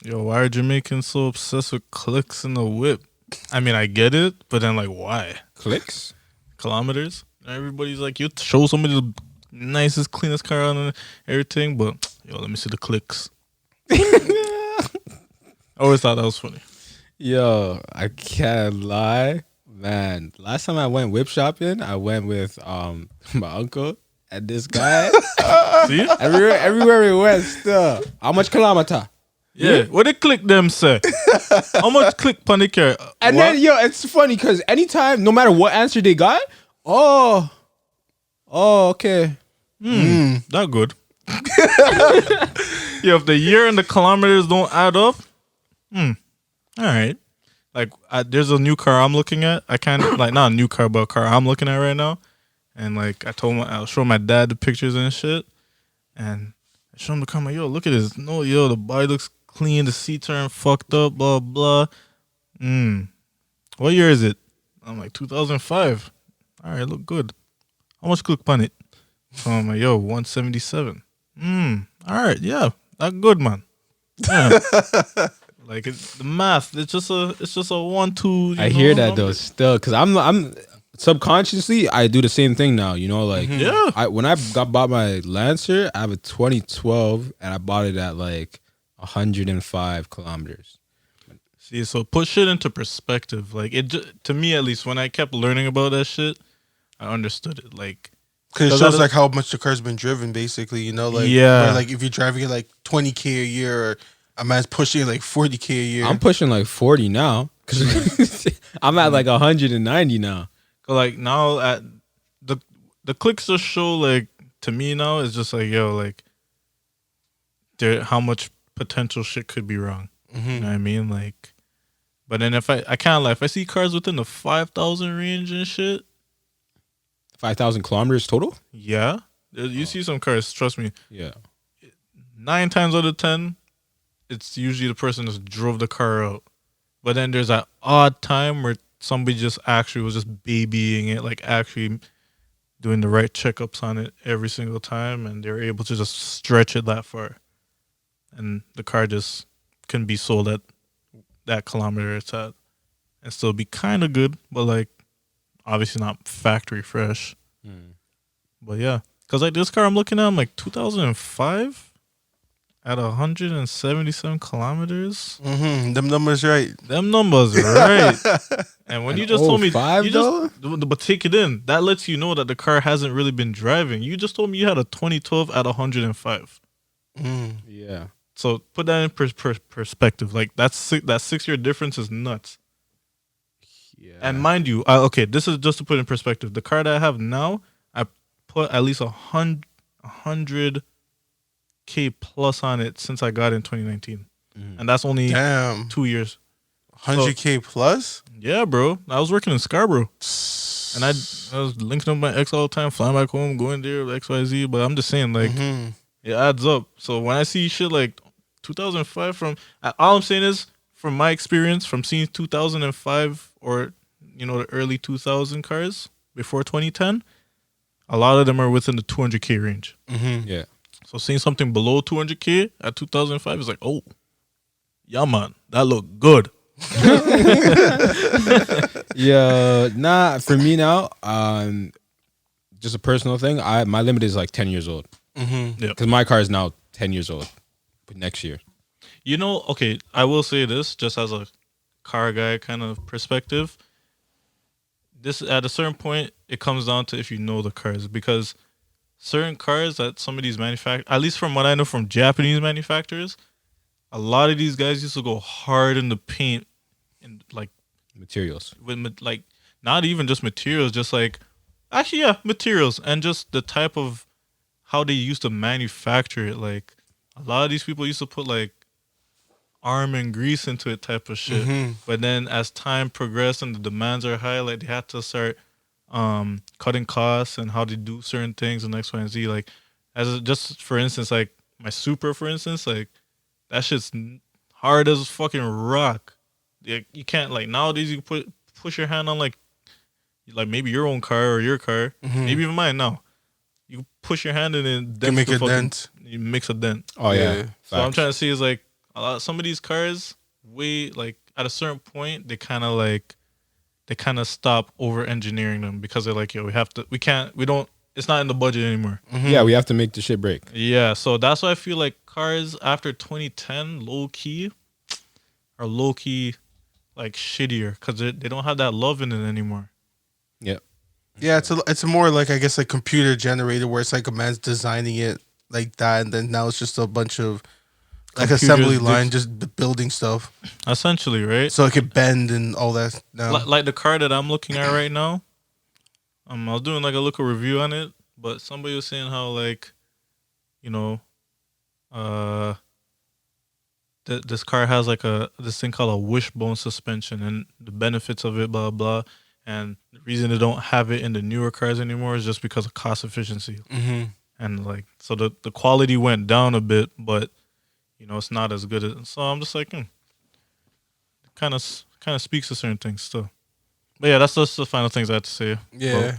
Yo, why are Jamaicans so obsessed with clicks in the whip? I mean, I get it, but then like, why? Clicks? Kilometers? Everybody's like, you show somebody the nicest, cleanest car on and everything, but yo, let me see the clicks. I always thought that was funny. Yo, I can't lie. Man, last time I went whip shopping, I went with my uncle and this guy. See? Everywhere we went, still. How much kilometer? Yeah. What did click them say? How much click pon the car? And What? then, yo, it's funny because anytime, no matter what answer they got, oh, okay. Not good. Yo, if the year and the kilometers don't add up, all right. Like, there's a new car I'm looking at. I can't, like, not a new car, but a car I'm looking at right now. And, like, I'll show my dad the pictures and shit. And I show him the car. I'm like, yo, look at this. No, yo, the body looks clean. The seats aren't fucked up, blah, blah. What year is it? I'm like, 2005. All right, look good. How much click on it? So I'm like, yo, 177. All right, yeah, that good, man. Yeah. Like the math, it's just a 1, 2. I hear that though, still, because I'm subconsciously I do the same thing now. You know, like Yeah. when I bought my Lancer, I have a 2012, and I bought it at like 105 kilometers. See, so put shit into perspective. Like to me at least, when I kept learning about that shit, I understood it. Like, because it shows like how much the car's been driven, basically. You know, like yeah, where, like if you're driving it like 20K a year, or a man's pushing like 40K a year. I'm pushing like 40 now. Cause I'm at like 190 now. like now at the clicks just show like to me now it's just like yo like how much potential shit could be wrong. You know what I mean? Like, but then if I can't lie, if I see cars within the 5,000 range and shit, 5,000 kilometers total? yeah, you see some cars. Trust me. Yeah. 9 times out of 10, it's usually the person that drove the car out. But then there's that odd time where somebody just actually was just babying it, like actually doing the right checkups on it every single time, and they're able to just stretch it that far. And the car just can be sold at that kilometer it's at and still be kind of good, but like obviously not factory fresh. But yeah, because like this car I'm looking at, I'm like 2005 at 177 kilometers. Them numbers right. Them numbers right. And when you just told me, 05 you just, but take it in. That lets you know that the car hasn't really been driving. You just told me you had a 2012 at 105. Yeah. So put that in perspective. Like that 6-year difference is nuts. Yeah. And mind you, okay, this is just to put in perspective. The car that I have now, I put at least 100K plus on it since I got it in 2019, and that's only Damn. 2 years. 100K plus? Yeah, bro. I was working in Scarborough, and I was linking up my ex all the time, flying back home, going there, XYZ. But I'm just saying, like, it adds up. So when I see shit like 2005 all I'm saying is, from my experience, from seeing 2005 or, you know, the early 2000 cars before 2010, a lot of them are within the 200K range. Yeah. So seeing something below 200K at 2005 is like, oh, yeah, man, that look good. Yeah, nah. For me now, just a personal thing. My limit is like 10 years old. Yeah. Because my car is now 10 years old. Next year. You know, okay, I will say this just as a car guy kind of perspective. This at a certain point, it comes down to if you know the cars, because certain cars that some of these manufacturers, at least from what I know from Japanese manufacturers, a lot of these guys used to go hard in the paint and like Materials. with like not even just materials, just like actually yeah, materials and just the type of how they used to manufacture it. Like a lot of these people used to put like arm and grease into it type of shit. But then as time progressed and the demands are high, like they had to start cutting costs and how to do certain things and X, Y, and Z. Like just for instance, like my Supra, for instance, like that shit's hard as fucking rock. You can't, like, nowadays you can push your hand on like maybe your own car or your car, maybe even mine now. You push your hand in and You make a dent. You mix a dent. Oh, yeah. So what I'm trying to see is like some of these cars, like at a certain point, they kind of stop over engineering them because they're like, yo, we don't. It's not in the budget anymore. Yeah, we have to make the shit break. Yeah, so that's why I feel like cars after 2010 are low key like shittier because they don't have that love in it anymore. Yep. Yeah, it's a more like, I guess, like computer generated where it's like a man's designing it like that, and then now it's just a bunch of like Computers assembly line just building stuff Essentially, right? so it could bend and all that. Now, Like the car that I'm looking at right now. I was doing like a little review on it, but somebody was saying how like, you know, this car has like this thing called a wishbone suspension and the benefits of it, blah blah. And the reason they don't have it in the newer cars anymore is just because of cost efficiency. And like, so the quality went down a bit, but it's not as good as. So I'm just like, kind of speaks to certain things still. But yeah, that's just the final things I have to say. yeah.